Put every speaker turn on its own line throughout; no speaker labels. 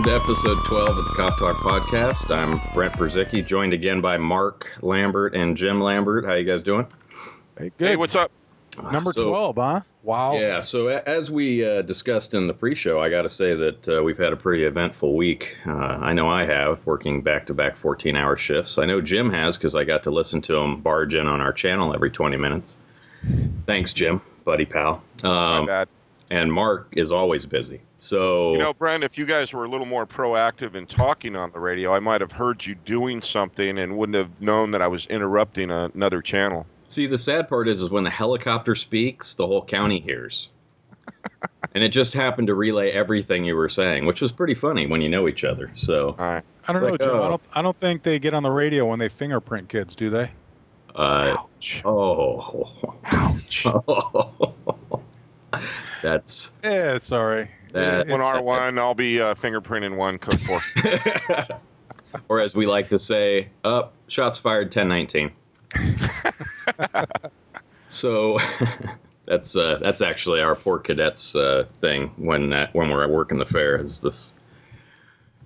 Welcome to episode 12 of the CopTalk podcast. I'm Brent Berzicki, joined again by Mark Lambert and Jim Lambert. How you guys doing?
Hey, good.
Hey, what's up?
Number 12, huh? Wow.
Yeah, so as we discussed in the pre-show, I got to say that we've had a pretty eventful week. I know I have, working back-to-back 14-hour shifts. I know Jim has, because I got to listen to him barge in on our channel every 20 minutes. Thanks, Jim, buddy pal.
My bad.
And Mark is always busy. So,
You know, Brent, if you guys were a little more proactive in talking on the radio, I might have heard you doing something and wouldn't have known that I was interrupting another channel.
see, the sad part is when the helicopter speaks, the whole county hears. And it just happened to relay everything you were saying, which was pretty funny when you know each other. So,
All right.
I don't know,
like,
Jim.
oh.
I don't think they get on the radio when they fingerprint kids, do they?
Ouch.
oh,
Ouch.
that's
Yeah, it's all right.
that.
When R1, I'll be fingerprinting one code 4.
Or as we like to say, shots fired 10-19. So that's actually our poor cadets thing when we're at work in the fair. Is this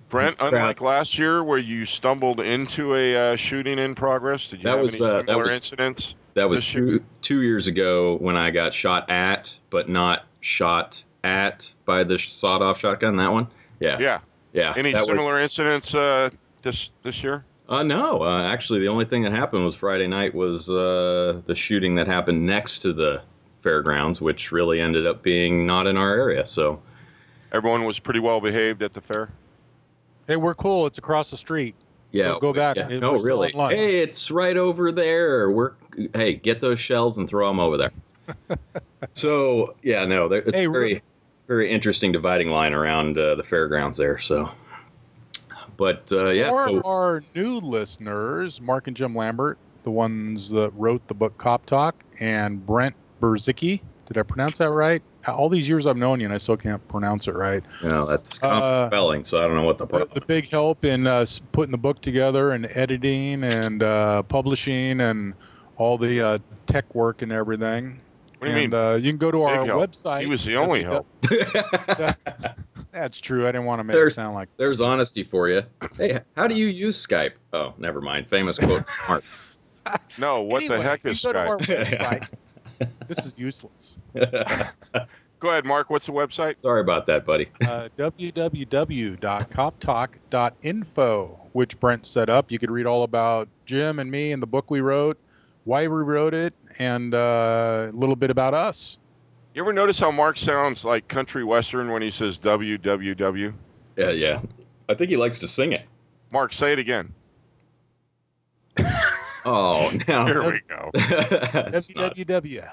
Brent, unlike last year where you stumbled into a shooting in progress, did you have any similar incidents?
That was
this year?
two years ago when I got shot at, but not shot at by the sawed-off shotgun. That one, yeah.
Any
that
similar incidents this year?
No, actually, the only thing that happened was Friday night was the shooting that happened next to the fairgrounds, which really ended up being not in our area. So
Everyone was pretty well behaved at the fair?
Hey, we're cool. It's across the street.
yeah,
Go back.
Yeah.
We're
No,
still
really.
on lunch.
Hey, it's right over there. Hey, get those shells and throw them over there. So yeah, no, it's
Hey,
very interesting dividing line around the fairgrounds there. So, but yeah,
For
so
our new listeners, Mark and Jim Lambert, the ones that wrote the book CopTalk, and Brent Berzicki. Did I pronounce that right? All these years I've known you, and I still can't pronounce it right.
that's common spelling. So I don't know what the problem.
The big help in putting the book together and editing and publishing and all the tech work and everything.
What do you mean?
You can go to our
Big help.
website.
He was the only help.
That's true. I didn't want to make it sound like.
There's honesty for you. Hey, how do you use Skype? Oh, never mind. Famous quote. Mark.
No, what the
Anyway,
heck
you
is
go to our
Skype?
website. This is useless.
Go ahead, Mark. What's the website?
Sorry about that, buddy.
www.coptalk.info, which Brent set up. You could read all about Jim and me and the book we wrote, why we wrote it, and a little bit about us.
You ever notice how Mark sounds like country western when he says www?
Yeah. I think he likes to sing it.
Mark, say it again.
Oh, now
Here we go.
that's not.
www.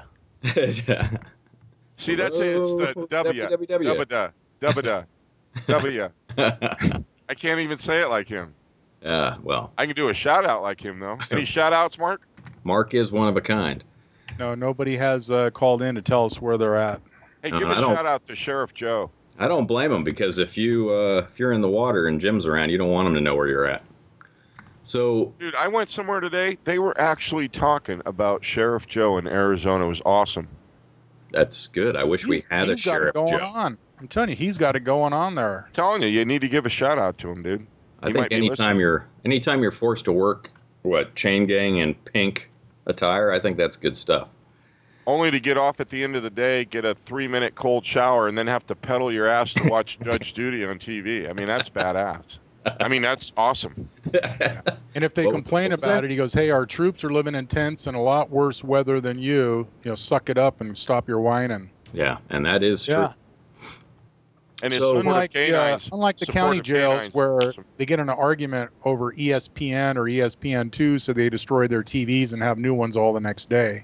See, that's it. It's the W.
www.
W. I can't even say it like him.
Well,
I can do a shout out like him, though. Any shout outs, Mark?
Mark is one of a kind.
No, nobody has called in to tell us where they're at.
Hey, give
I
a
don't-
shout out to Sheriff Joe.
I don't blame him because if you're in the water and Jim's around, you don't want him to know where you're at. So
Dude, I went somewhere today. They were actually talking about Sheriff Joe in Arizona. It was awesome.
that's good. I wish we had a
He's got it
Sheriff
going
Joe.
on. I'm telling you, he's got it going on there.
I'm telling you, you need to give a shout out to him, dude.
I
He
think
might be
anytime
listening.
you're forced to work chain gang in pink attire, I think that's good stuff.
Only to get off at the end of the day, get a 3-minute cold shower, and then have to pedal your ass to watch Judge Judy on TV. I mean, that's badass. I mean, that's awesome.
And if they
What
complain
was
about
that?
it, he goes, "Hey, our troops are living in tents in a lot worse weather than you. Suck it up and stop your whining."
Yeah, and that is true.
Yeah.
And his
So-
support of canines.
Unlike the
support
county
of
jails
canines.
where they get in an argument over ESPN or ESPN2, so they destroy their TVs and have new ones all the next day.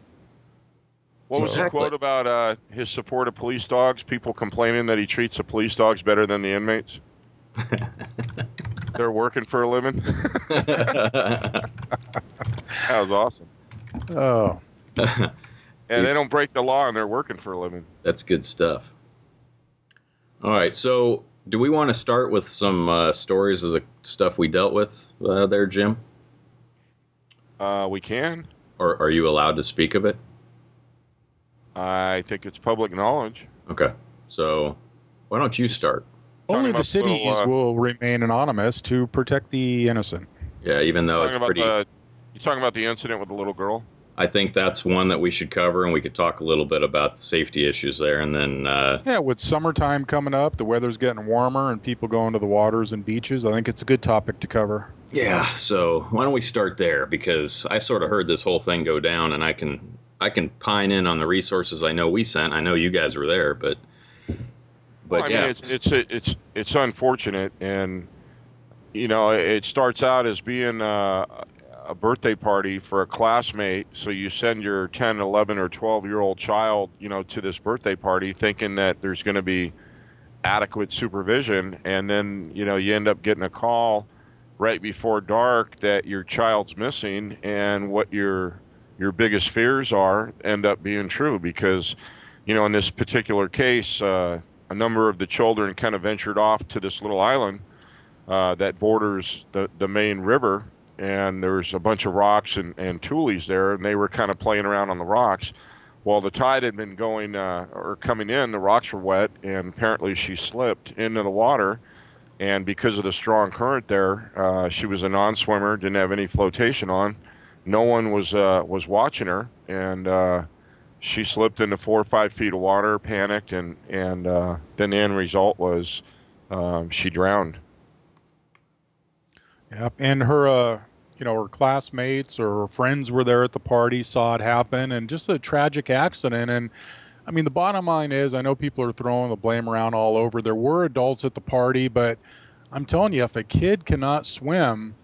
What was the
Exactly.
quote about his support of police dogs? People complaining that he treats the police dogs better than the inmates. They're working for a living. That was awesome.
Oh,
And they don't break the law, and they're working for a living.
That's good stuff. All right, so do we want to start with some stories of the stuff we dealt with there, Jim?
We can.
Or are you allowed to speak of it?
I think it's public knowledge.
Okay, so why don't you start?
Only the
about the little,
cities will remain anonymous to protect the innocent.
Yeah, even though
talking
it's
about
pretty.
you talking about the incident with the little girl?
I think that's one that we should cover, and we could talk a little bit about the safety issues there, and then.
Yeah, with summertime coming up, the weather's getting warmer, and people going to the waters and beaches. I think it's a good topic to cover.
Yeah, so why don't we start there? Because I sort of heard this whole thing go down, and I can pine in on the resources I know we sent. I know you guys were there, but
Well, I mean,
yeah,
it's unfortunate, and it starts out as being a birthday party for a classmate. So you send your 10, 11, or 12-year-old child, to this birthday party, thinking that there's going to be adequate supervision, and then you end up getting a call right before dark that your child's missing, and what your biggest fears are end up being true, because in this particular case, a number of the children kind of ventured off to this little island that borders the main river, and there's a bunch of rocks and tules there, and they were kind of playing around on the rocks. Well, the tide had been going or coming in, the rocks were wet, and apparently she slipped into the water. And because of the strong current there, she was a non-swimmer, didn't have any flotation on. No one was watching her, and she slipped into 4 or 5 feet of water, panicked, and then the end result was she drowned.
Yep, and her, her classmates or her friends were there at the party, saw it happen, and just a tragic accident. And I mean, the bottom line is, I know people are throwing the blame around all over. There were adults at the party, but I'm telling you, if a kid cannot swim,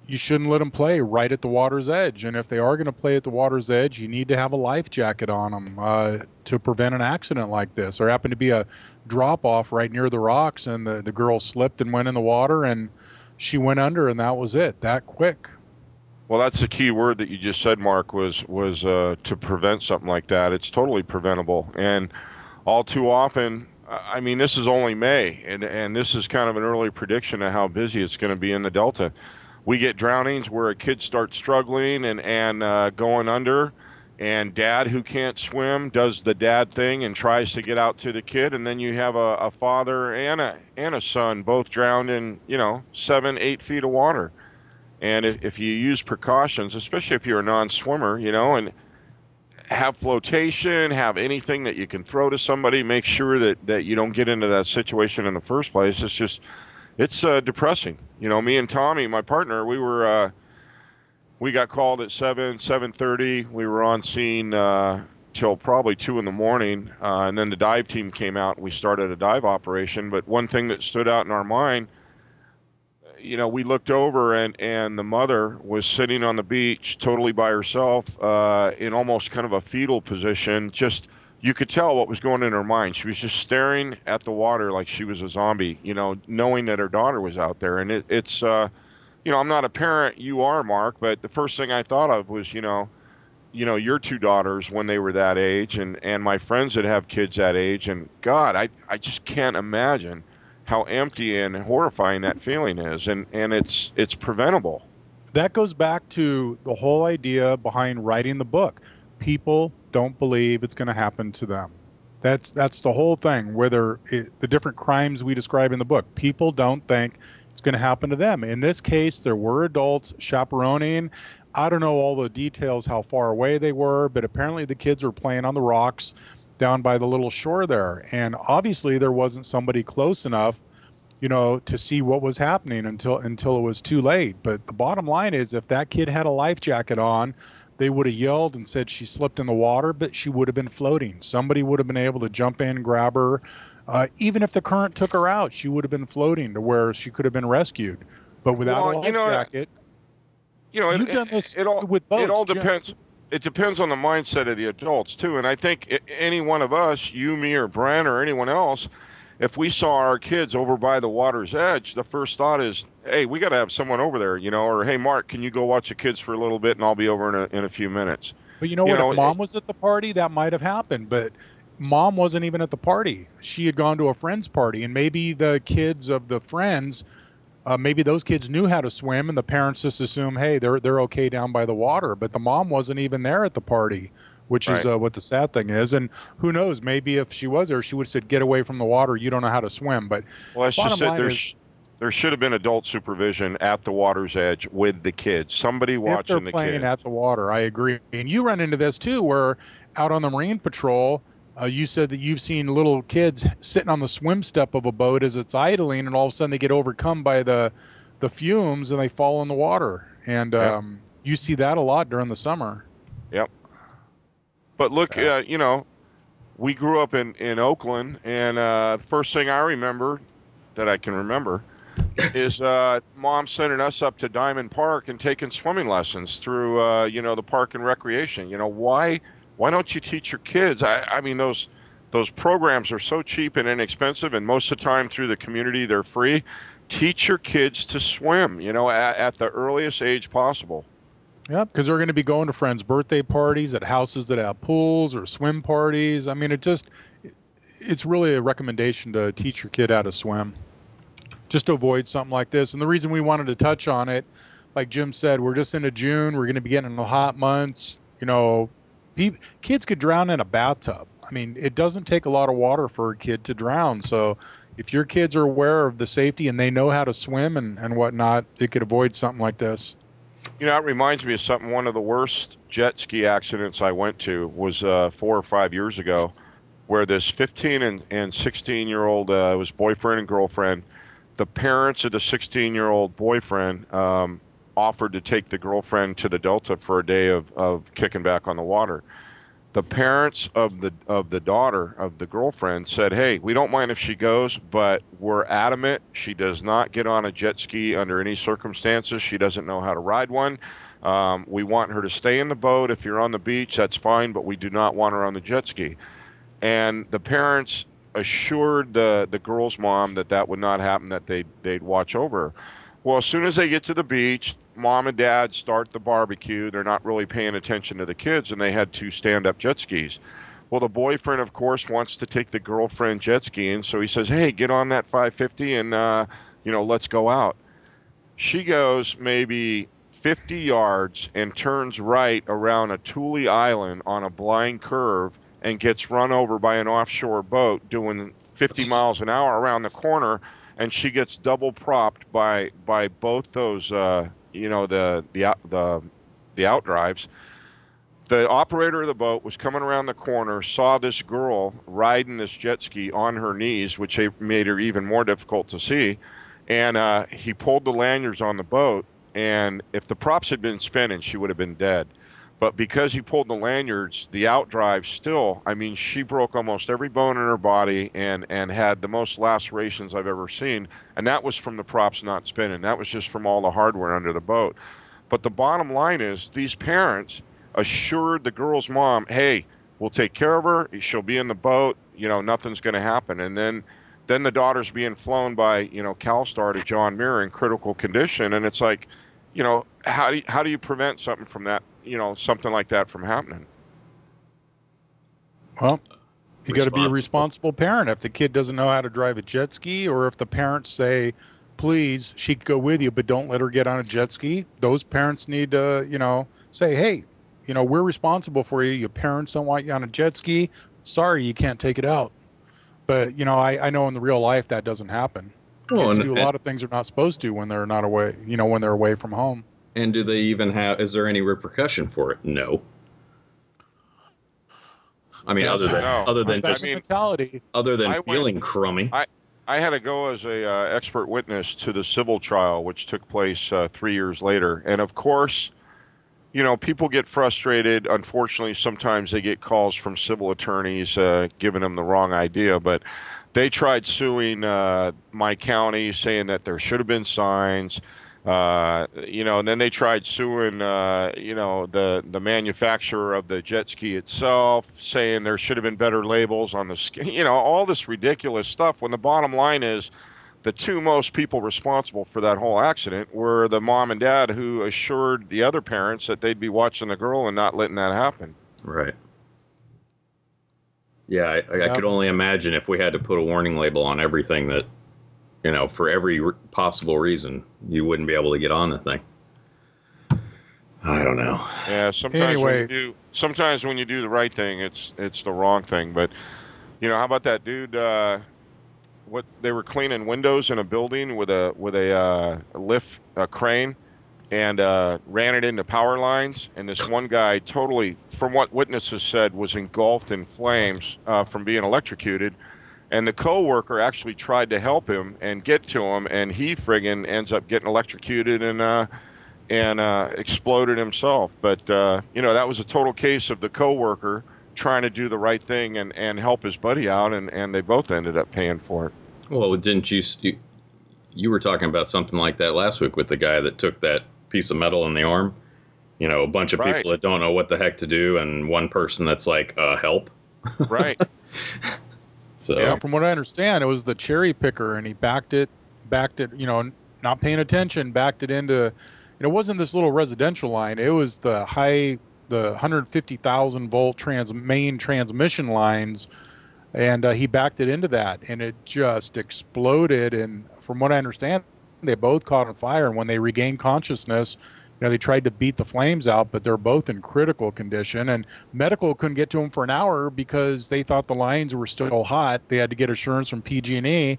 you shouldn't let them play right at the water's edge. And if they are going to play at the water's edge, you need to have a life jacket on them to prevent an accident like this. There happened to be a drop off right near the rocks, and the girl slipped and went in the water, and she went under, and that was it, that quick.
Well, that's the key word that you just said, Mark, was to prevent something like that. It's totally preventable. And all too often, I mean, this is only May, and this is kind of an early prediction of how busy it's going to be in the Delta. We get drownings where a kid starts struggling and going under, and dad who can't swim does the dad thing and tries to get out to the kid, and then you have a father and a son both drowned in 7, 8 feet of water. And if you use precautions, especially if you're a non-swimmer, and have flotation, have anything that you can throw to somebody, make sure that you don't get into that situation in the first place. It's depressing. Me and Tommy, my partner, we got called at 7:30. We were on scene till probably 2 in the morning, and then the dive team came out and we started a dive operation. But one thing that stood out in our mind, we looked over and the mother was sitting on the beach totally by herself in almost kind of a fetal position. Just, you could tell what was going in her mind. She was just staring at the water like she was a zombie, knowing that her daughter was out there. And it's I'm not a parent, you are, Mark, but the first thing I thought of was, your 2 daughters when they were that age, and my friends that have kids that age. And God, I just can't imagine how empty and horrifying that feeling is, and it's preventable.
That goes back to the whole idea behind writing the book. People don't believe it's going to happen to them. That's the whole thing. The different crimes we describe in the book, people don't think it's going to happen to them. In this case, there were adults chaperoning. I don't know all the details, how far away they were, but apparently the kids were playing on the rocks down by the little shore there. And obviously there wasn't somebody close enough, to see what was happening until it was too late. But the bottom line is, if that kid had a life jacket on, they would have yelled and said she slipped in the water, but she would have been floating. Somebody would have been able to jump in, grab her. Even if the current took her out, she would have been floating to where she could have been rescued. But without a life jacket, you've done this with boats.
It all depends. It depends on the mindset of the adults too. And I think any one of us, you, me, or Brent, or anyone else, if we saw our kids over by the water's edge, the first thought is, hey, we got to have someone over there, or hey, Mark, can you go watch the kids for a little bit, and I'll be over in a few minutes.
But if mom was at the party, that might have happened. But mom wasn't even at the party. She had gone to a friend's party, and maybe the kids of the friends, maybe those kids knew how to swim, and the parents just assume, hey, they're okay down by the water. But the mom wasn't even there at the party which is
Right.
what the sad thing is. And who knows, maybe if she was there, she would have said, get away from the water. You don't know how to swim. But
Well, that's just
bottom
it.
line is,
There should have been adult supervision at the water's edge with the kids. Somebody
if they're
watching the
playing
kids.
at the water, I agree. And you run into this too, where out on the Marine Patrol, you said that you've seen little kids sitting on the swim step of a boat as it's idling, and all of a sudden they get overcome by the fumes and they fall in the water. And
Yep.
you see that a lot during the summer.
Yep. But look,
Yeah.
we grew up in Oakland, and the first thing I remember that I can remember is mom sending us up to Diamond Park and taking swimming lessons through the park and recreation. Why don't you teach your kids? I mean those programs are so cheap and inexpensive, and most of the time through the community they're free. Teach your kids to swim, at the earliest age possible.
Yeah, because they're going to be going to friends' birthday parties at houses that have pools or swim parties. I mean, it's really a recommendation to teach your kid how to swim, just to avoid something like this. And the reason we wanted to touch on it, like Jim said, we're just into June. We're going to be getting into hot months. Kids could drown in a bathtub. I mean, it doesn't take a lot of water for a kid to drown. So if your kids are aware of the safety and they know how to swim and whatnot, they could avoid something like this.
It reminds me of something. One of the worst jet ski accidents I went to was 4 or 5 years ago, where this 15 and 16-year-old, it was boyfriend and girlfriend. The parents of the 16-year-old boyfriend offered to take the girlfriend to the Delta for a day of kicking back on the water. The parents of the daughter of the girlfriend said, "Hey, we don't mind if she goes, but we're adamant she does not get on a jet ski under any circumstances. She doesn't know how to ride one. We want her to stay in the boat. If you're on the beach, that's fine, but we do not want her on the jet ski." And the parents assured the girl's mom that would not happen, that they'd watch over her. Well, as soon as they get to the beach, mom and dad start the barbecue. They're not really paying attention to the kids, and they had 2 stand-up jet skis. Well, the boyfriend, of course, wants to take the girlfriend jet skiing, so he says, "Hey, get on that 550 and let's go out." She goes maybe 50 yards and turns right around a Thule Island on a blind curve and gets run over by an offshore boat doing 50 miles an hour around the corner, and she gets double propped by both those the outdrives. The operator of the boat was coming around the corner, saw this girl riding this jet ski on her knees, which made her even more difficult to see, and he pulled the lanyards on the boat. And if the props had been spinning, she would have been dead. But because he pulled the lanyards, the outdrive still, I mean, she broke almost every bone in her body and had the most lacerations I've ever seen. And that was from the props not spinning. That was just from all the hardware under the boat. But the bottom line is these parents assured the girl's mom, "Hey, we'll take care of her. She'll be in the boat. Nothing's going to happen." And then the daughter's being flown by, CalStar to John Muir in critical condition. And it's like, how do you prevent something from that, something like that from happening?
Well, you got to be a responsible parent. If the kid doesn't know how to drive a jet ski, or if the parents say, "Please, she could go with you, but don't let her get on a jet ski," those parents need to, say, "Hey, we're responsible for you. Your parents don't want you on a jet ski. Sorry, you can't take it out." But, I know in the real life that doesn't happen. Kids do a lot of things they're not supposed to when they're not away, when they're away from home.
And do they even is there any repercussion for it? No. I mean,
Yes,
other than
That's
just
mentality.
other than feeling crummy.
I had to go as a expert witness to the civil trial, which took place 3 years later. And of course, people get frustrated. Unfortunately, sometimes they get calls from civil attorneys giving them the wrong idea. But they tried suing my county, saying that there should have been signs. And then they tried suing, the manufacturer of the jet ski itself, saying there should have been better labels on the ski. All this ridiculous stuff. When the bottom line is, the 2 most people responsible for that whole accident were the mom and dad, who assured the other parents that they'd be watching the girl and not letting that happen.
Right. Yeah, I could only imagine if we had to put a warning label on everything that, for every possible reason, you wouldn't be able to get on the thing. I don't know.
Yeah,
Anyway,
sometimes when you do the right thing, it's the wrong thing. But how about that dude? What they were cleaning windows in a building with a lift a crane and ran it into power lines. And this one guy, totally, from what witnesses said, was engulfed in flames from being electrocuted. And the coworker actually tried to help him and get to him, and he friggin' ends up getting electrocuted and exploded himself. But that was a total case of the coworker trying to do the right thing and help his buddy out, and they both ended up paying for it.
Well, didn't you were talking about something like that last week with the guy that took that piece of metal in the arm? A bunch of
Right.
people that don't know what the heck to do, and one person that's like, help.
Right.
So
yeah, from what I understand, it was the cherry picker, and he backed it, not paying attention, backed it into. It wasn't this little residential line. It was the 150,000 volt main transmission lines, and he backed it into that, and it just exploded. And from what I understand, they both caught on fire. And when they regained consciousness, they tried to beat the flames out, but they're both in critical condition. And medical couldn't get to them for an hour because they thought the lines were still hot. They had to get assurance from PG&E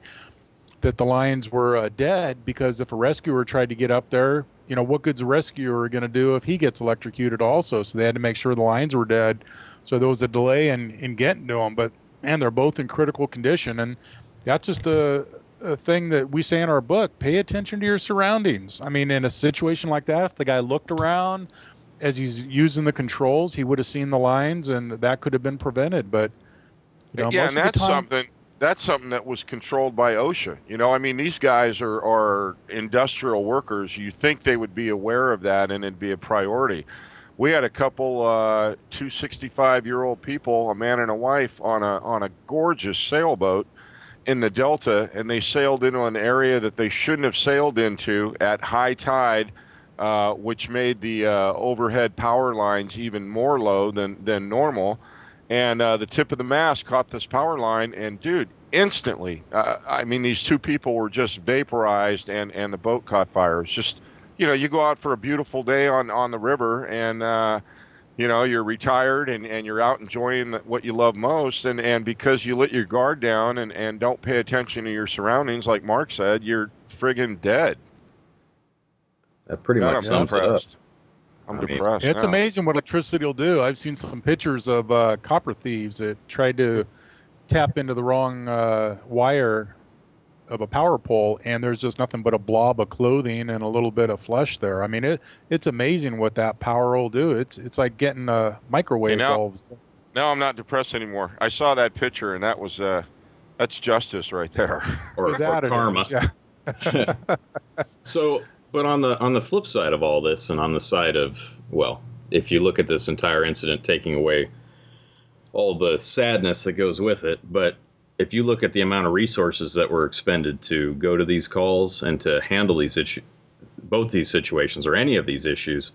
that the lines were dead, because if a rescuer tried to get up there, what good's a rescuer going to do if he gets electrocuted also? So they had to make sure the lines were dead. So there was a delay in getting to them. But man, they're both in critical condition, and that's just a thing that we say in our book: pay attention to your surroundings. I mean, in a situation like that, if the guy looked around as he's using the controls, he would have seen the lines, and that could have been prevented. But
Yeah,
most
and
of the time,
that's something that was controlled by OSHA. I mean, these guys are industrial workers. You think they would be aware of that and it'd be a priority. We had a couple, two 65-year-old people, a man and a wife, on a gorgeous sailboat in the Delta, and they sailed into an area that they shouldn't have sailed into at high tide, which made the overhead power lines even more low than normal. And the tip of the mast caught this power line, and dude, instantly, I mean, these two people were just vaporized, and the boat caught fire. It's just, you go out for a beautiful day on the river, and you're retired and you're out enjoying what you love most, and because you let your guard down and don't pay attention to your surroundings, like Mark said, you're friggin' dead.
that pretty
God,
much
I'm
sums it up.
depressed. I'm
I mean,
depressed
it's
now.
amazing what electricity will do. I've seen some pictures of copper thieves that tried to tap into the wrong wire of a power pole, and there's just nothing but a blob of clothing and a little bit of flesh there. I mean, it's amazing what that power will do. It's like getting
Okay,
microwave
now
bulbs.
now I'm not depressed anymore. I saw that picture, and that's justice right there.
or
That it
karma.
is, yeah.
So, but on the flip side of all this, and on the side of, well, if you look at this entire incident, taking away all the sadness that goes with it, but if you look at the amount of resources that were expended to go to these calls and to handle both these situations or any of these issues,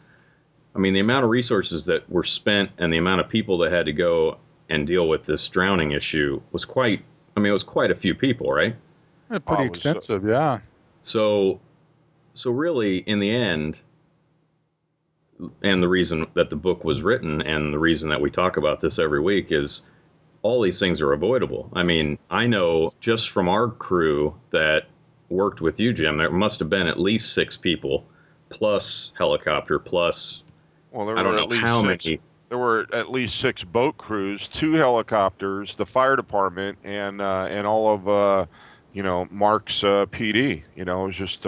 I mean, the amount of resources that were spent and the amount of people that had to go and deal with this drowning issue was quite, I mean, it was quite a few people, right?
Pretty
It was,
extensive, yeah.
So really, in the end, and the reason that the book was written and the reason that we talk about this every week is all these things are avoidable. I mean, I know just from our crew that worked with you, Jim, there must have been at least 6 people plus helicopter plus
well, there
I don't
were
know
at least
how
six.
many.
There were at least 6 boat crews, 2 helicopters, the fire department, and all of Mark's PD. It was just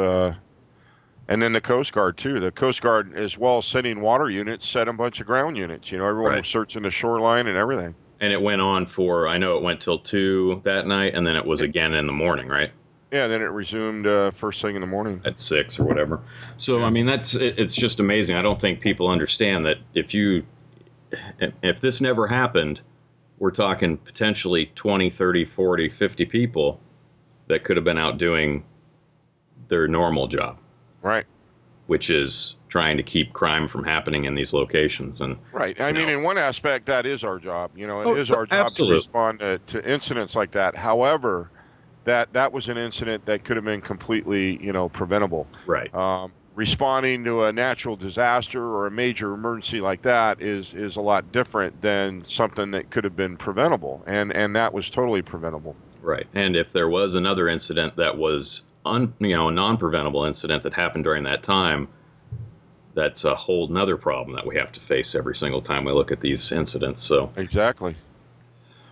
and then the Coast Guard too. The Coast Guard, as well as sending water units, sent a bunch of ground units. Everyone
Right.
was searching the shoreline and everything.
And it went on for, I know it went till 2 that night, and then it was again in the morning, right?
Yeah, then it resumed first thing in the morning.
At 6 or whatever. So,
Yeah.
I mean, it's just amazing. I don't think people understand that if this never happened, we're talking potentially 20, 30, 40, 50 people that could have been out doing their normal job,
Right.
which is trying to keep crime from happening in these locations. And
Right. I mean, in one aspect, that is our job. It is our job
absolutely.
to respond to incidents like that. However, that was an incident that could have been completely, preventable.
Right.
responding to a natural disaster or a major emergency like that is a lot different than something that could have been preventable, and that was totally preventable.
Right. And if there was another incident that was a non-preventable incident that happened during that time, that's a whole nother problem that we have to face every single time we look at these incidents. So
Exactly.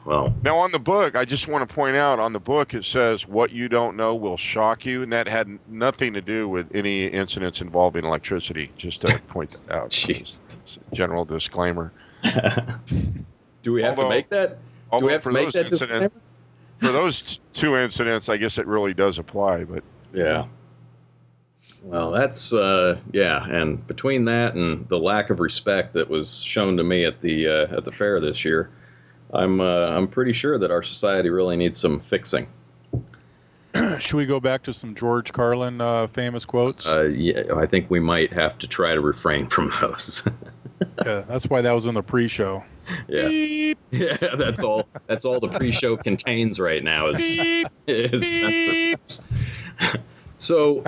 well,
Now on the book, I just want to point out on the book it says what you don't know will shock you, and that had nothing to do with any incidents involving electricity. Just to point that out.
jeez.
It's a general disclaimer.
Do we have to make that? Do we have to
for
make
those
that disclaimer?
for those two incidents, I guess it really does apply. But
Yeah. Well, that's yeah, and between that and the lack of respect that was shown to me at the fair this year, I'm pretty sure that our society really needs some fixing.
Should we go back to some George Carlin famous quotes?
Yeah, I think we might have to try to refrain from those.
Yeah, that's why that was in the pre-show.
Yeah,
Beep.
yeah, that's all. That's all the pre-show contains right now is censorships. So,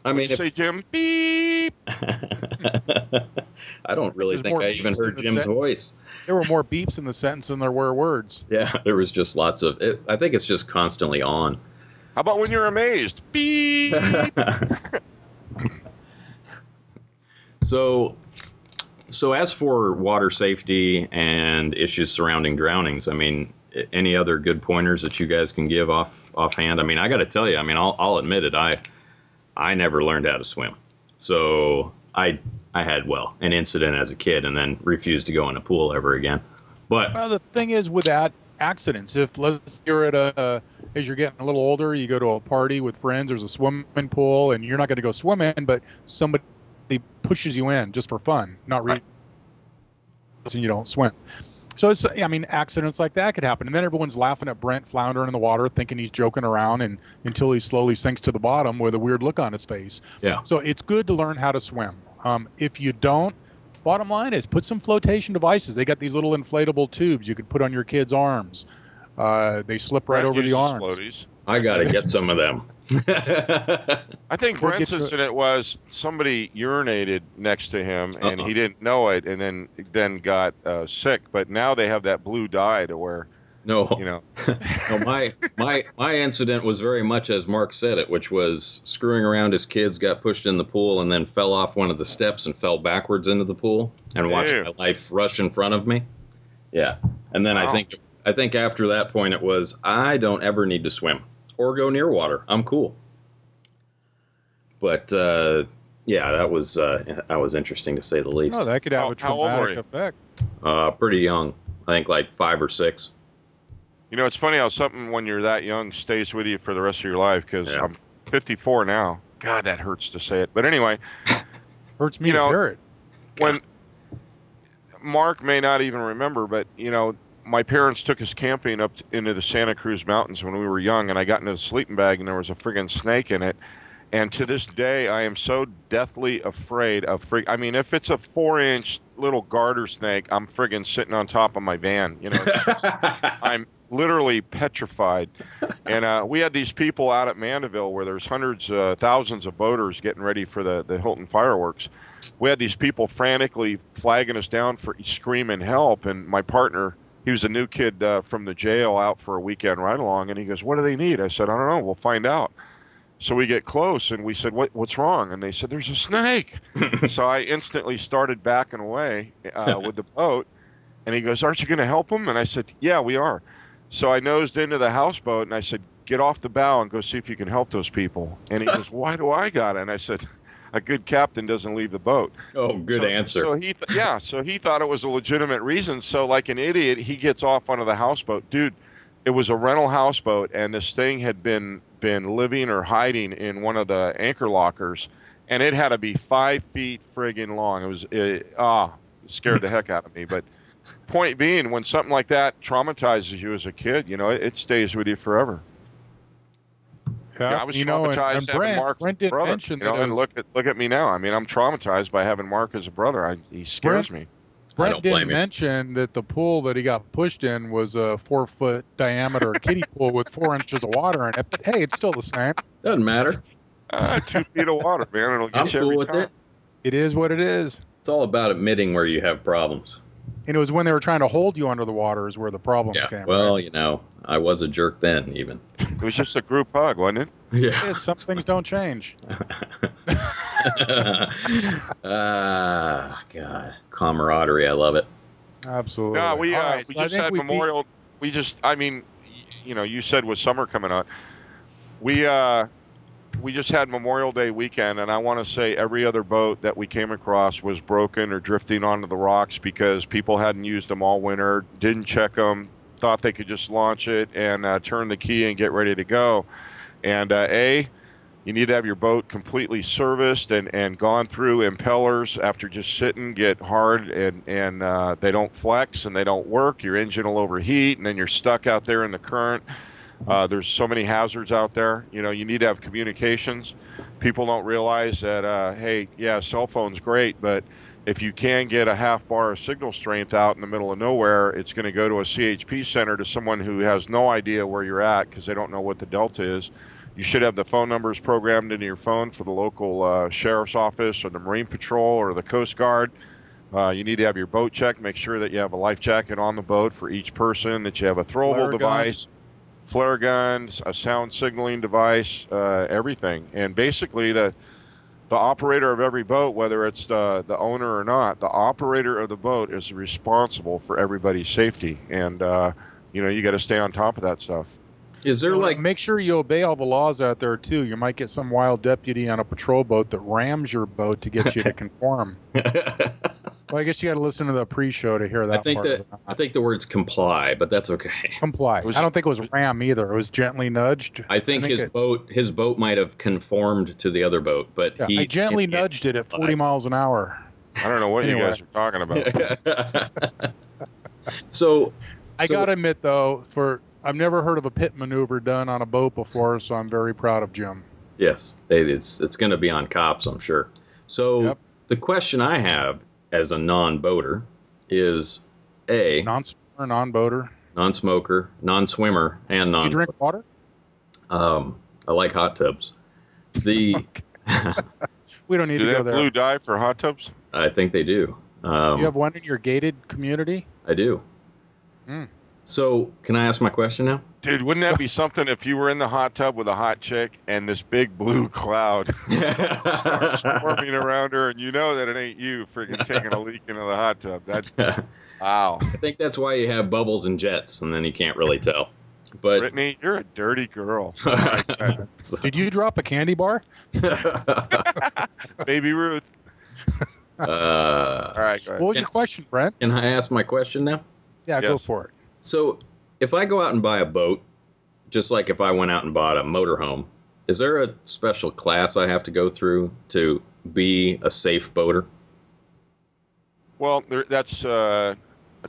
I mean,
What'd you say, Jim? Beep.
I don't really
There's
think
more
I even
beeps in
heard
the
Jim's voice.
There were more beeps in the sentence than there were words.
Yeah, there was just lots of it. I think it's just constantly on.
How about when you're amazed? Beep.
So as for water safety and issues surrounding drownings, I mean, any other good pointers that you guys can give offhand? I mean, I got to tell you, I mean, I'll admit it. I never learned how to swim, so I had an incident as a kid, and then refused to go in a pool ever again. But
Well, the thing is with that accidents, if you're as you're getting a little older, you go to a party with friends, there's a swimming pool, and you're not going to go swimming, but somebody pushes you in just for fun, not really, and you don't swim. So it's, I mean, accidents like that could happen, and then everyone's laughing at Brent floundering in the water, thinking he's joking around, and until he slowly sinks to the bottom with a weird look on his face.
yeah,
So it's good to learn how to swim. If you don't, bottom line is put some flotation devices. They got these little inflatable tubes you could put on your kids' arms. They slip right
Brent
over the
uses
arms.
floaties.
I got to get some of them.
I think
Or
Brent's
get your-
incident was somebody urinated next to him, and
Uh-uh.
he didn't know it, and then got sick. But now they have that blue dye to where,
No,
you know,
no, my incident was very much as Mark said it, which was screwing around his kids, got pushed in the pool, and then fell off one of the steps and fell backwards into the pool, and watched
Ew.
my life rush in front of me. Yeah, and then
Wow.
I think after that point it was I don't ever need to swim or go near water. I'm cool. But yeah, that was interesting to say the least.
Oh, that could have a
How old were
traumatic
you?
effect.
Pretty young. I think like 5 or 6.
you know, it's funny how something when you're that young stays with you for the rest of your life. Because
Yeah.
I'm 54 now. God, that hurts to say it. But anyway,
Hurts me
You
to
know,
hear it.
when Mark may not even remember, but you know, my parents took us camping up into the Santa Cruz Mountains when we were young, and I got into the sleeping bag, and there was a friggin' snake in it. And to this day, I am so deathly afraid of I mean, if it's a 4-inch little garter snake, I'm friggin' sitting on top of my van. You know, I'm literally petrified. And we had these people out at Mandeville where there's hundreds, thousands of boaters getting ready for the Hilton fireworks. We had these people frantically flagging us down for screaming help. And my partner, he was a new kid from the jail out for a weekend ride along, and he goes, "What do they need?" I said, "I don't know. We'll find out." So we get close, and we said, what's wrong? And they said, "There's a snake." So I instantly started backing away with the boat. And he goes, "Aren't you going to help him?" And I said, "Yeah, we are." So I nosed into the houseboat, and I said, "Get off the bow and go see if you can help those people." And he goes, "Why do I got it?" And I said, "A good captain doesn't leave the boat."
Oh, good answer.
So he thought it was a legitimate reason. So like an idiot, he gets off onto the houseboat. Dude, it was a rental houseboat, and this thing had been living or hiding in one of the anchor lockers, and it had to be 5 feet friggin' long. It scared the heck out of me. But point being, when something like that traumatizes you as a kid, you know, it stays with you forever.
Yeah,
I was
you know,
traumatized
and
having Mark
Brent
as a
did
brother.
mention
You know,
that
and look at me now. I mean, I'm traumatized by having Mark as a brother. He scares me.
Brent
don't blame
didn't
you.
mention that the pool that he got pushed in was a 4-foot diameter kiddie pool with 4 inches of water in it. But hey, it's still the same.
Doesn't matter.
2 feet of water, man. It'll
I'm
get you
cool
every
with
time.
it.
It is what it is.
It's all about admitting where you have problems.
And it was when they were trying to hold you under the water is where the problems
Yeah.
came.
Well,
right?
you know, I was a jerk then, even.
It was just a group hug, wasn't it?
Yeah.
Yeah, some things don't change.
Ah, God, camaraderie. I love it.
Absolutely.
No,
All right,
we
so I
just
think
had
we beat.
Memorial. I mean, you know, you said with summer coming up, we just had Memorial Day weekend, and I want to say every other boat that we came across was broken or drifting onto the rocks because people hadn't used them all winter, didn't check them, thought they could just launch it and turn the key and get ready to go. And you need to have your boat completely serviced and gone through impellers after just sitting, get hard, and they don't flex and they don't work. Your engine will overheat, and then you're stuck out there in the current. There's so many hazards out there. You know, you need to have communications. People don't realize that, hey, yeah, cell phone's great, but if you can get a half bar of signal strength out in the middle of nowhere, it's going to go to a CHP center to someone who has no idea where you're at because they don't know what the delta is. You should have the phone numbers programmed into your phone for the local sheriff's office or the Marine Patrol or the Coast Guard. You need to have your boat checked. Make sure that you have a life jacket on the boat for each person, that you have a throwable
Flare gun.
device, flare guns, a sound signaling device, everything. And basically, the operator of every boat, whether it's the owner or not, the operator of the boat is responsible for everybody's safety. And you know, you got to stay on top of that stuff.
Is there like
Make sure you obey all the laws out there too. You might get some wild deputy on a patrol boat that rams your boat to get you to conform. Well, I guess you got to listen to the pre-show to hear that.
I think the word's comply, but that's okay.
Comply. I don't think it was ram either. It was gently nudged.
I think his boat might have conformed to the other boat, but
yeah, I gently nudged it at 40 miles an hour.
I don't know what you guys are talking about.
So
I gotta admit though, I've never heard of a pit maneuver done on a boat before, so I'm very proud of Jim.
Yes, it's going to be on cops, I'm sure. So the question I have as a non-boater is A,
non-smoker, non-boater,
non-smoker, non-swimmer, and non.
You drink water?
I like hot tubs. The
we don't need to
they
go
have
there.
blue dye for hot tubs?
I think they do.
You have one in your gated community?
I do. So, can I ask my question now?
Dude, wouldn't that be something if you were in the hot tub with a hot chick and this big blue cloud starts forming around her and you know that it ain't you freaking taking a leak into the hot tub? That's wow.
I think that's why you have bubbles and jets, and then you can't really tell. But
Brittany, you're a dirty girl.
Did you drop a candy bar?
Baby Ruth. All right, go ahead.
What was your question, Brent?
Can I ask my question now?
Yeah, go for it.
So, if I go out and buy a boat, just like if I went out and bought a motorhome, is there a special class I have to go through to be a safe boater?
Well, that's a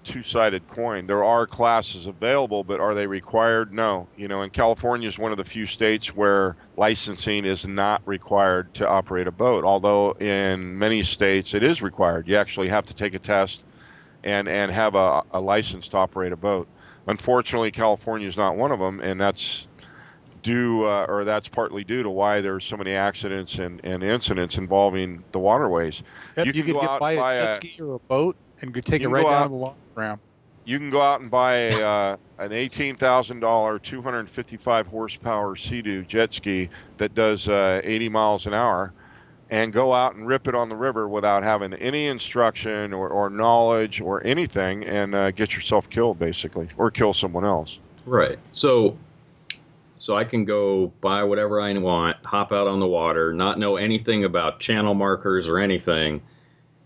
two-sided coin. There are classes available, but are they required? No. You know, and California is one of the few states where licensing is not required to operate a boat, although in many states it is required. You actually have to take a test and have a license to operate a boat. Unfortunately, California is not one of them, and that's that's partly due to why there's so many accidents and incidents involving the waterways.
You could buy a jet ski or a boat and could take it right down to the launch ramp.
You can go out and buy an $18,000, 255 horsepower Sea-Doo jet ski that does 80 miles an hour, and go out and rip it on the river without having any instruction or knowledge or anything, and get yourself killed, basically, or kill someone else.
Right. So I can go buy whatever I want, hop out on the water, not know anything about channel markers or anything,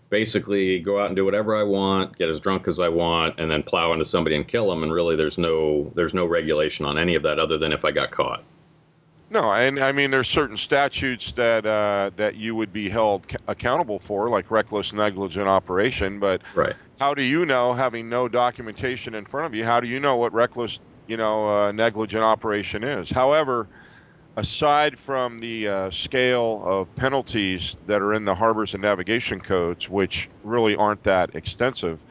basically go out and do whatever I want, get as drunk as I want, and then plow into somebody and kill them, and really there's no regulation on any of that other than if I got caught.
No, and I mean there's certain statutes that you would be held accountable for, like reckless negligent operation. But how do you know, having no documentation in front of you, how do you know what reckless, negligent operation is? However, aside from the scale of penalties that are in the harbors and navigation codes, which really aren't that extensive,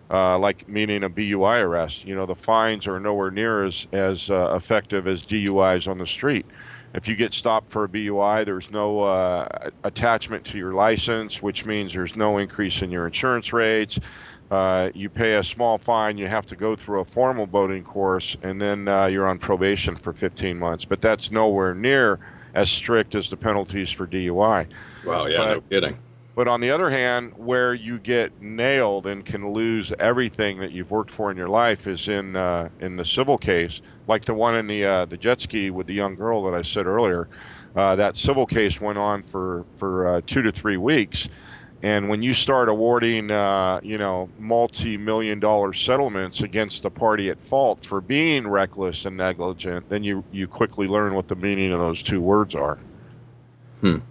like meaning a BUI arrest, the fines are nowhere near as effective as DUIs on the street. If you get stopped for a BUI, there's no attachment to your license, which means there's no increase in your insurance rates. You pay a small fine. You have to go through a formal boating course, and then you're on probation for 15 months. But that's nowhere near as strict as the penalties for DUI.
Wow, yeah, no kidding.
But on the other hand, where you get nailed and can lose everything that you've worked for in your life is in the civil case, like the one in the jet ski with the young girl that I said earlier. That civil case went on for 2 to 3 weeks, and when you start awarding multi-million-dollar settlements against the party at fault for being reckless and negligent, then you quickly learn what the meaning of those two words are.
And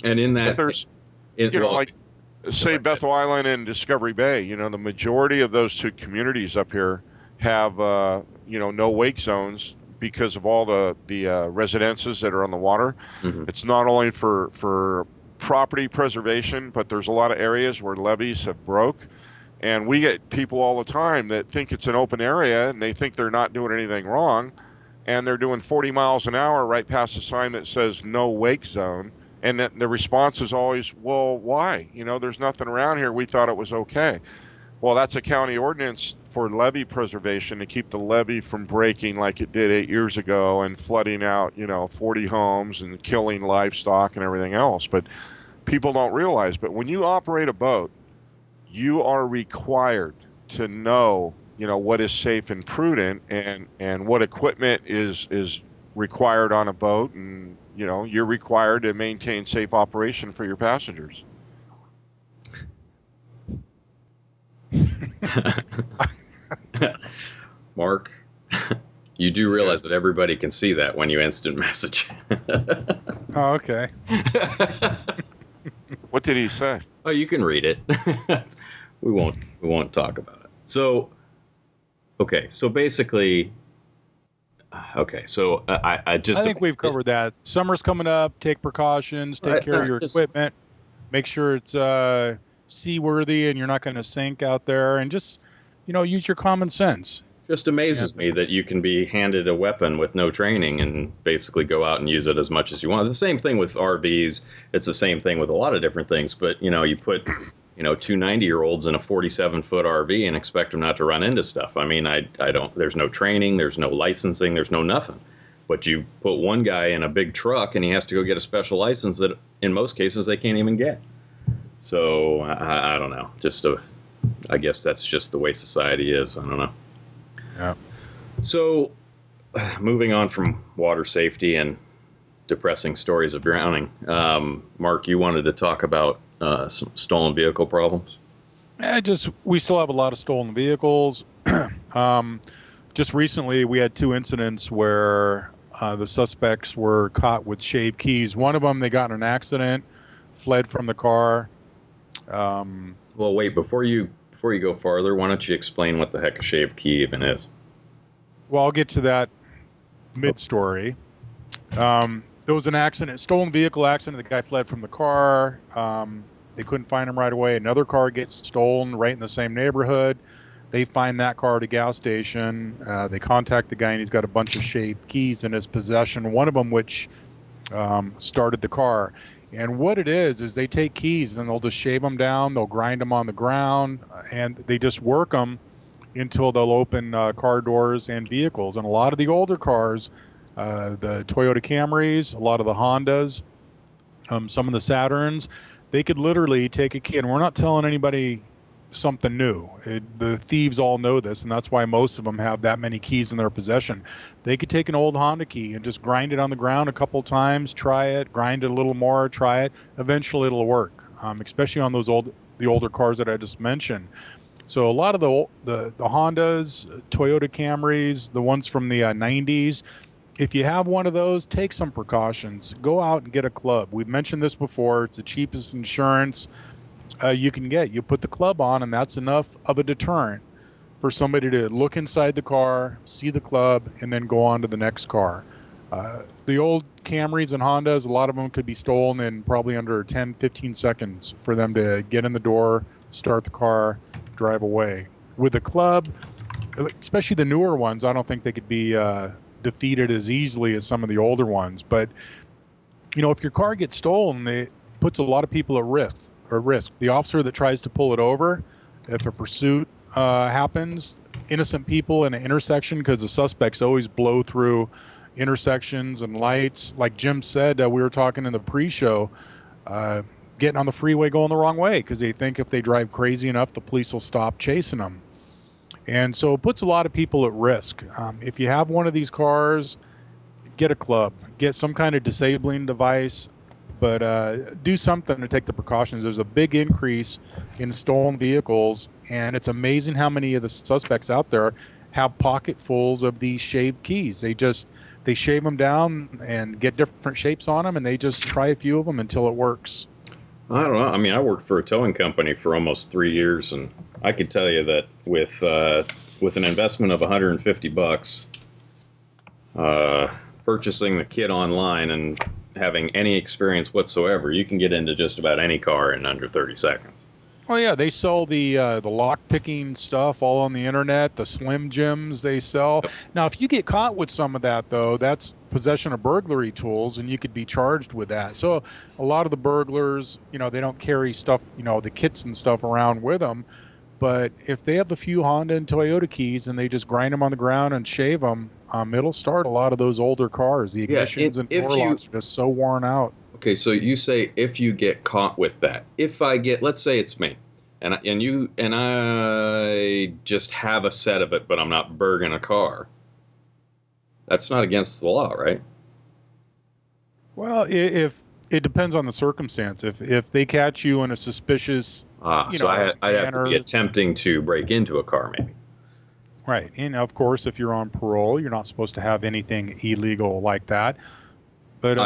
in that,
like say Bethel Island and Discovery Bay, the majority of those two communities up here have no wake zones because of all the residences that are on the water. It's not only for property preservation, but there's a lot of areas where levees have broke, and we get people all the time that think it's an open area and they think they're not doing anything wrong, and they're doing 40 miles an hour right past a sign that says no wake zone. And the response is always, well, why? There's nothing around here. We thought it was okay. Well, that's a county ordinance for levee preservation to keep the levee from breaking like it did 8 years ago and flooding out, 40 homes and killing livestock and everything else. But people don't realize, but when you operate a boat, you are required to know, what is safe and prudent and what equipment is required on a boat, and you're required to maintain safe operation for your passengers.
Mark, you do realize that everybody can see that when you instant message.
Oh, okay.
What did he say?
Oh, you can read it. We won't talk about it. So basically, I
think we've covered that. Summer's coming up. Take precautions. Take care of your equipment. Make sure it's seaworthy and you're not going to sink out there. And just, use your common sense.
Just amazes me that you can be handed a weapon with no training and basically go out and use it as much as you want. It's the same thing with RVs. It's the same thing with a lot of different things. But, you put, two 90-year-olds in a 47-foot RV and expect them not to run into stuff. I mean, I don't, there's no training, there's no licensing, there's no nothing. But you put one guy in a big truck and he has to go get a special license that in most cases they can't even get. So, I don't know. I guess that's just the way society is. I don't know.
Yeah.
So, moving on from water safety and depressing stories of drowning, Mark, you wanted to talk about some stolen vehicle problems?
We still have a lot of stolen vehicles. Just recently, we had 2 incidents where the suspects were caught with shaved keys. One of them, they got in an accident, fled from the car.
Well, wait, before you go farther, why don't you explain what the heck a shaved key even is?
Well, I'll get to that mid-story. There was an accident, stolen vehicle accident. The guy fled from the car. They couldn't find him right away. Another car gets stolen right in the same neighborhood. They find that car at a gas station. They contact the guy, and he's got a bunch of shaved keys in his possession, one of them which started the car. And what it is they take keys and they'll just shave them down. They'll grind them on the ground, and they just work them until they'll open car doors and vehicles. And a lot of the older cars, the Toyota Camrys, a lot of the Hondas, some of the Saturns, they could literally take a key. And we're not telling anybody something new. The thieves all know this, and that's why most of them have that many keys in their possession. They could take an old Honda key and just grind it on the ground a couple times, try it, grind it a little more, try it. Eventually it'll work, especially on the older cars that I just mentioned. So a lot of the Hondas, Toyota Camrys, the ones from the 90s, if you have one of those, take some precautions. Go out and get a club. We've mentioned this before. It's the cheapest insurance you can get. You put the club on, and that's enough of a deterrent for somebody to look inside the car, see the club, and then go on to the next car. The old Camrys and Hondas, a lot of them could be stolen in probably under 10, 15 seconds for them to get in the door, start the car, drive away. With a club, especially the newer ones, I don't think they could be defeated as easily as some of the older ones. But if your car gets stolen, it puts a lot of people at risk. The officer that tries to pull it over, if a pursuit happens, innocent people in an intersection, because the suspects always blow through intersections and lights. Like Jim said, we were talking in the pre-show, getting on the freeway going the wrong way because they think if they drive crazy enough, the police will stop chasing them. And so it puts a lot of people at risk. If you have one of these cars, get a club, get some kind of disabling device, but do something to take the precautions. There's a big increase in stolen vehicles, and it's amazing how many of the suspects out there have pocketfuls of these shaved keys. They shave them down and get different shapes on them, and they just try a few of them until it works.
I don't know. I mean, I worked for a towing company for almost 3 years, and I could tell you that with an investment of $150, purchasing the kit online and having any experience whatsoever, you can get into just about any car in under 30 seconds.
Oh yeah, they sell the lock picking stuff all on the internet, the Slim Jims they sell.
Yep.
Now, if you get caught with some of that, though, that's possession of burglary tools, and you could be charged with that. So a lot of the burglars, they don't carry stuff, the kits and stuff around with them. But if they have a few Honda and Toyota keys and they just grind them on the ground and shave them, it'll start a lot of those older cars. The ignitions and door locks are just so worn out.
Okay, so you say if you get caught with that. If I get, let's say it's me, and I just have a set of it, but I'm not burging a car. That's not against the law, right?
Well, if it depends on the circumstance. If they catch you in a suspicious,
so I'd have to be attempting to break into a car, maybe.
Right, and of course, if you're on parole, you're not supposed to have anything illegal like that. But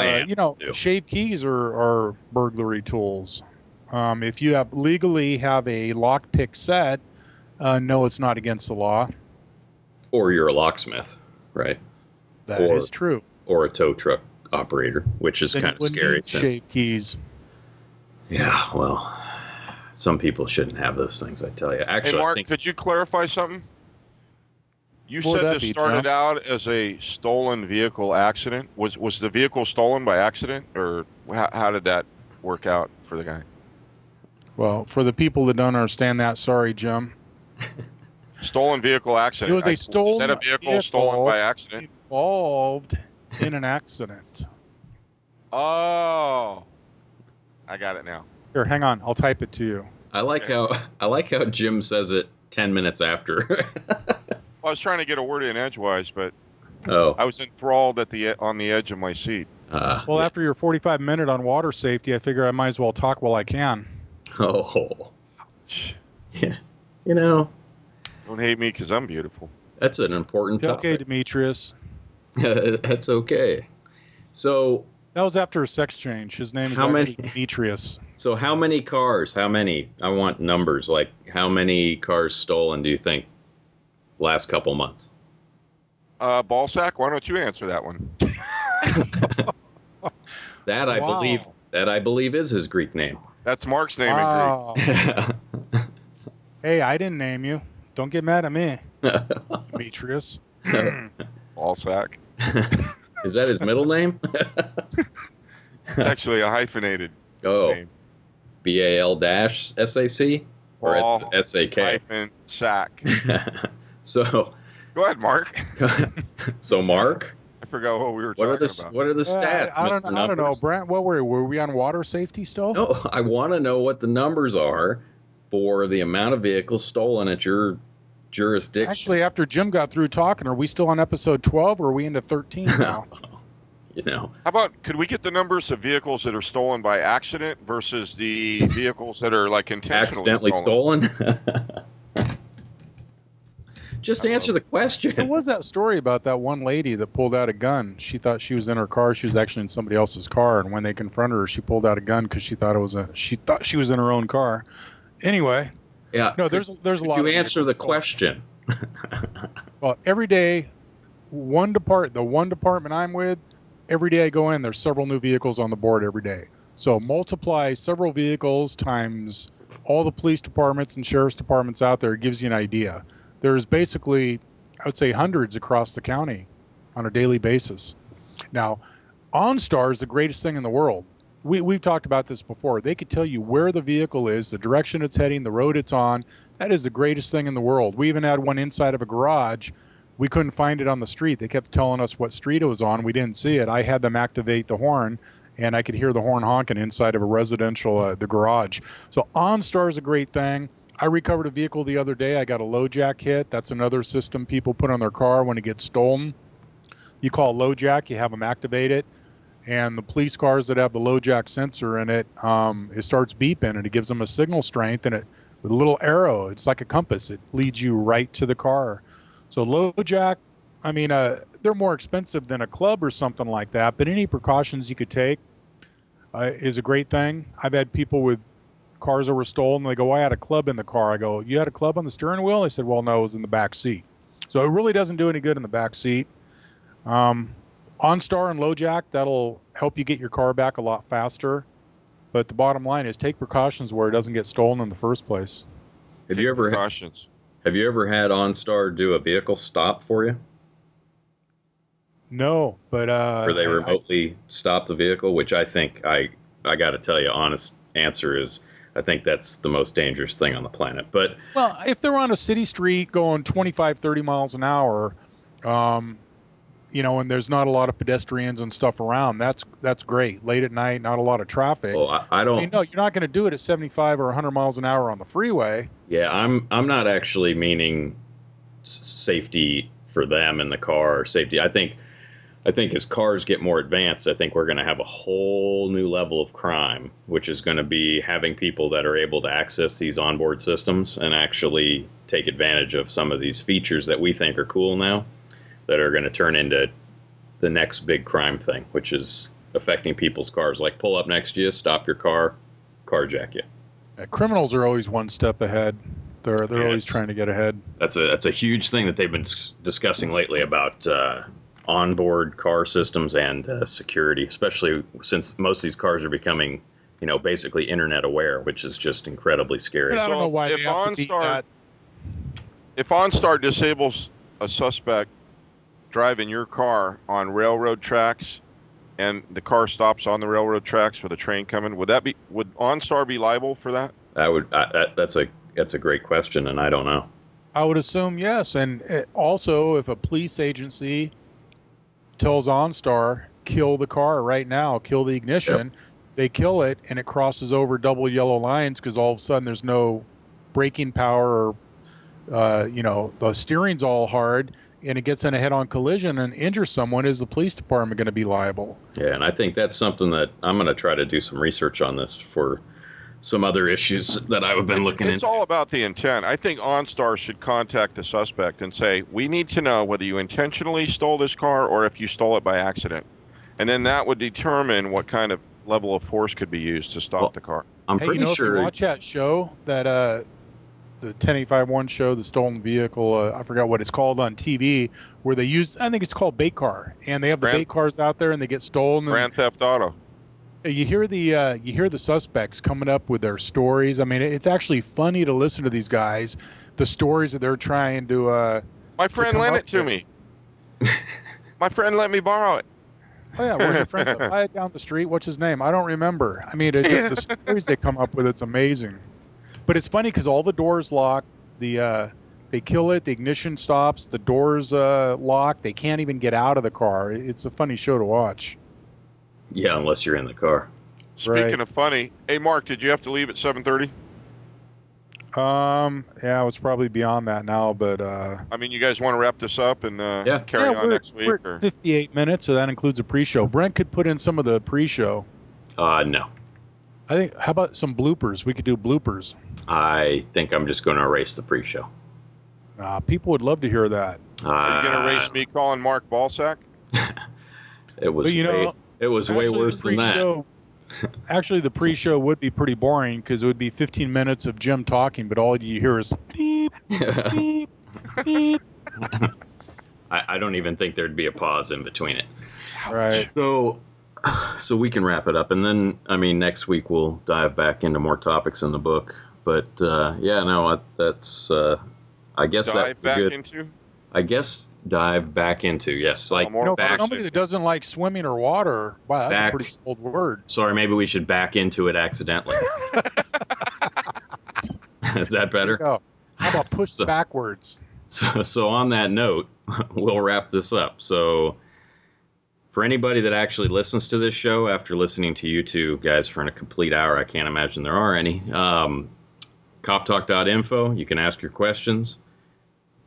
shaved keys are burglary tools. If you legally have a lockpick set, no, it's not against the law.
Or you're a locksmith, right?
That is true.
Or a tow truck operator, which is kind of scary.
Shaved keys.
Yeah, well, some people shouldn't have those things, I tell you. Actually,
hey, Mark, could you clarify something? You said this started out as a stolen vehicle accident. Was the vehicle stolen by accident, or how did that work out for the guy?
Well, for the people that don't understand that, sorry, Jim.
Stolen vehicle accident.
It was a stolen.
Is that a vehicle stolen by accident?
Involved in an accident.
Oh, I got it now.
Here, hang on. I'll type it to you.
I like how Jim says it 10 minutes after.
I was trying to get a word in edgewise, but
I
was enthralled on the edge of my seat.
Well, after your 45-minute on water safety, I figure I might as well talk while I can.
Oh, yeah. Don't
hate me because I'm beautiful.
That's an important topic.
Okay, Demetrius.
That's okay. So
that was after a sex change. His name is actually Demetrius.
So how many cars? How many? I want numbers. Like how many cars stolen do you think last couple months?
Ballsack, why don't you answer that one?
That I believe is his Greek name.
That's Mark's name in Greek.
Hey, I didn't name you. Don't get mad at me, Demetrius.
Ballsack.
Is that his middle name?
It's actually a hyphenated name.
BAL-SAC or SAK?
Hyphen sack.
So
go ahead, Mark.
So Mark,
I forgot what we were talking about.
What are the stats,
I don't know, Brent. What were we on water safety still?
No, I want to know what the numbers are for the amount of vehicles stolen at your jurisdiction.
Actually, after Jim got through talking, are we still on episode 12 or are we into 13 now?
How about, could we get the numbers of vehicles that are stolen by accident versus the vehicles that are like intentionally
accidentally stolen? Just answer the question.
What was that story about that one lady that pulled out a gun? She thought she was in her car. She was actually in somebody else's car, and when they confronted her, she pulled out a gun because she thought she was in her own car. Anyway,
yeah.
No, there's a lot.
You answer the question.
Well, every day, the one department I'm with, every day I go in, there's several new vehicles on the board every day. So multiply several vehicles times all the police departments and sheriff's departments out there. It gives you an idea. There's basically, I would say, hundreds across the county on a daily basis. Now, OnStar is the greatest thing in the world. We've talked about this before. They could tell you where the vehicle is, the direction it's heading, the road it's on. That is the greatest thing in the world. We even had one inside of a garage. We couldn't find it on the street. They kept telling us what street it was on. We didn't see it. I had them activate the horn, and I could hear the horn honking inside of a residential, the garage. So OnStar is a great thing. I recovered a vehicle the other day. I got a LoJack hit. That's another system people put on their car when it gets stolen. You call LoJack, you have them activate it, and the police cars that have the LoJack sensor in it, it starts beeping, and it gives them a signal strength, and it with a little arrow, it's like a compass. It leads you right to the car. So LoJack, I mean, they're more expensive than a club or something like that, but any precautions you could take is a great thing. I've had people with cars that were stolen. They go, I had a club in the car. I go, you had a club on the steering wheel? They said, well, no, it was in the back seat. So it really doesn't do any good in the back seat. OnStar and LoJack, that'll help you get your car back a lot faster. But the bottom line is take precautions where it doesn't get stolen in the first place.
Have you ever had OnStar do a vehicle stop for you?
No, but
where they remotely stop the vehicle, which I think I got to tell you, honest answer is I think that's the most dangerous thing on the planet. But
well, if they're on a city street going 25, 30 miles an hour, and there's not a lot of pedestrians and stuff around, that's great. Late at night, not a lot of traffic.
Well, I don't.
No, you're not going to do it at 75 or 100 miles an hour on the freeway.
Yeah, I'm not actually meaning safety for them in the car or safety. I think as cars get more advanced, I think we're going to have a whole new level of crime, which is going to be having people that are able to access these onboard systems and actually take advantage of some of these features that we think are cool now that are going to turn into the next big crime thing, which is affecting people's cars. Like pull up next to you, stop your car, carjack you.
Yeah, criminals are always one step ahead. They're always trying to get ahead.
That's a huge thing that they've been discussing lately about onboard car systems and security, especially since most of these cars are becoming, basically internet aware, which is just incredibly scary.
But I don't know why they have to be that.
If OnStar disables a suspect driving your car on railroad tracks and the car stops on the railroad tracks with a train coming, would OnStar be liable for that?
That's a great question, and I don't know.
I would assume yes. And also, if a police agency tells OnStar, kill the car right now, kill the ignition, yep. They kill it, and it crosses over double yellow lines because all of a sudden there's no braking power or, the steering's all hard, and it gets in a head-on collision and injures someone, is the police department going to be liable?
Yeah, and I think that's something that I'm going to try to do some research on this for some other issues that I've been looking into.
It's all about the intent. I think OnStar should contact the suspect and say, we need to know whether you intentionally stole this car or if you stole it by accident. And then that would determine what kind of level of force could be used to stop the car.
I'm pretty sure.
If you watch that show, that the 10851 show, the stolen vehicle, I forgot what it's called on TV, where they use, I think it's called bait car, and they have the bait cars out there and they get stolen.
Grand Theft Auto.
You hear the suspects coming up with their stories. I mean, it's actually funny to listen to these guys, the stories that they're trying to.
My friend lent it to me. My friend let me borrow it.
Oh yeah, where's your friend? Buy it down the street. What's his name? I don't remember. I mean, the stories they come up with, it's amazing. But it's funny because all the doors lock. They kill it. The ignition stops. The doors lock. They can't even get out of the car. It's a funny show to watch.
Yeah, unless you're in the car.
Speaking of funny, hey Mark, did you have to leave at 7:30?
Yeah, it's probably beyond that now, but
I mean, you guys want to wrap this up and carry on next week?
We're at 58 minutes, so that includes a pre-show. Brent could put in some of the pre-show.
No.
I think, how about some bloopers? We could do bloopers.
I think I'm just going to erase the pre-show.
People would love to hear that.
Are you going to erase me calling Mark Ballsack?
It was way worse than that.
Actually, the pre-show would be pretty boring because it would be 15 minutes of Jim talking, but all you hear is beep, beep, beep.
I don't even think there'd be a pause in between it.
Right.
So we can wrap it up, and then, I mean, next week we'll dive back into more topics in the book. But, that's, I guess
dive
that's
back
good.
into?
I guess dive back into, yes. Like,
more
For
back,
somebody that doesn't like swimming or water, wow, that's
Back-
a pretty old word.
sorry, maybe we should back into it accidentally. Is that
There you
better?
go. How about push
So-
backwards?
So on that note, we'll wrap this up. So for anybody that actually listens to this show after listening to you two guys for a complete hour, I can't imagine there are any, CopTalk.info, you can ask your questions.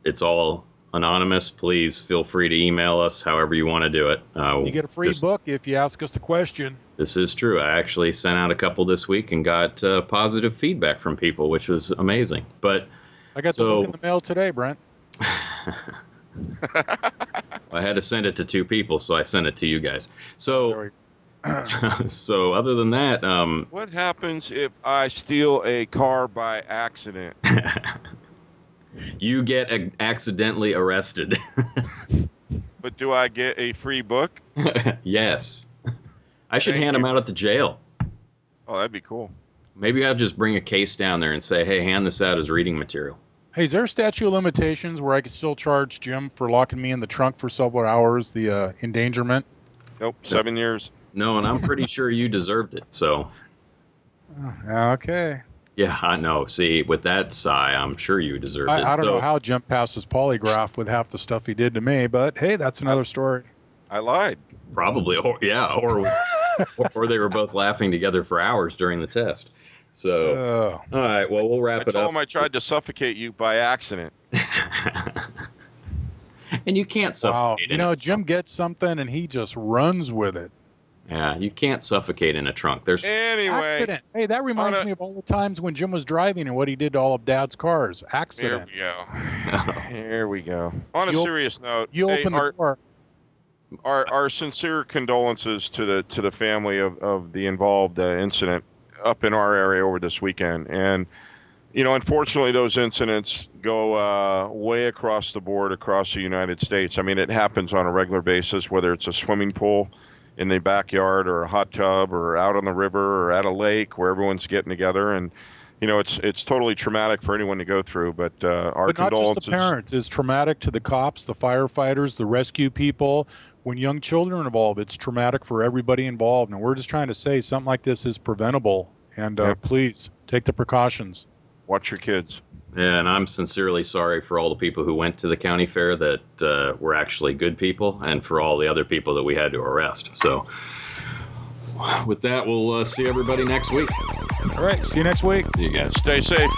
It's all anonymous. Please feel free to email us however you want to do it.
You get a free book if you ask us the question.
This is true. I actually sent out a couple this week and got positive feedback from people, which was amazing. But
I got the book in the mail today, Brent.
I had to send it to two people, so I sent it to you guys. So, so other than that,
What happens if I steal a car by accident?
you get accidentally arrested.
But do I get a free book?
Yes. I should
Thank
hand
you.
them out at the jail.
Oh, that'd be cool.
Maybe I'll just bring a case down there and say, hey, hand this out as reading material.
Hey, is there a statute of limitations where I could still charge Jim for locking me in the trunk for several hours, the endangerment?
Nope, 7 years.
No, and I'm pretty sure you deserved it. So,
Okay.
yeah, I know. See, with that sigh, I'm sure you deserved it.
I don't
So-
know how Jim passed his polygraph with half the stuff he did to me, but hey, that's another story.
I lied.
Probably, or or they were both laughing together for hours during the test. So, all right, well, we'll wrap
I
it
told
up.
him I tried to suffocate you by accident.
And you can't
Wow.
suffocate.
You know, Jim gets something and he just runs with it.
Yeah, you can't suffocate in a trunk. There's
Anyway,
Accident. Hey, that reminds me of all the times when Jim was driving and what he did to all of Dad's cars.
here
Accident.
we go. Here we go. On a
You op-
serious note,
You
hey,
open the door.
our sincere condolences to the family of the involved incident up in our area over this weekend. And you know, unfortunately, those incidents go way across the board across the United States. I mean, it happens on a regular basis, whether it's a swimming pool in the backyard or a hot tub or out on the river or at a lake where everyone's getting together. And you know, it's totally traumatic for anyone to go through. But our
But not
condolences.
just the parents. It's traumatic to the cops, the firefighters, the rescue people. When young children are involved, it's traumatic for everybody involved. And we're just trying to say something like this is preventable. And
Yep.
please take the precautions.
Watch your kids.
Yeah, and I'm sincerely sorry for all the people who went to the county fair that were actually good people, and for all the other people that we had to arrest. So, with that, we'll see everybody next week.
All right. See you next week.
See you guys.
Stay safe.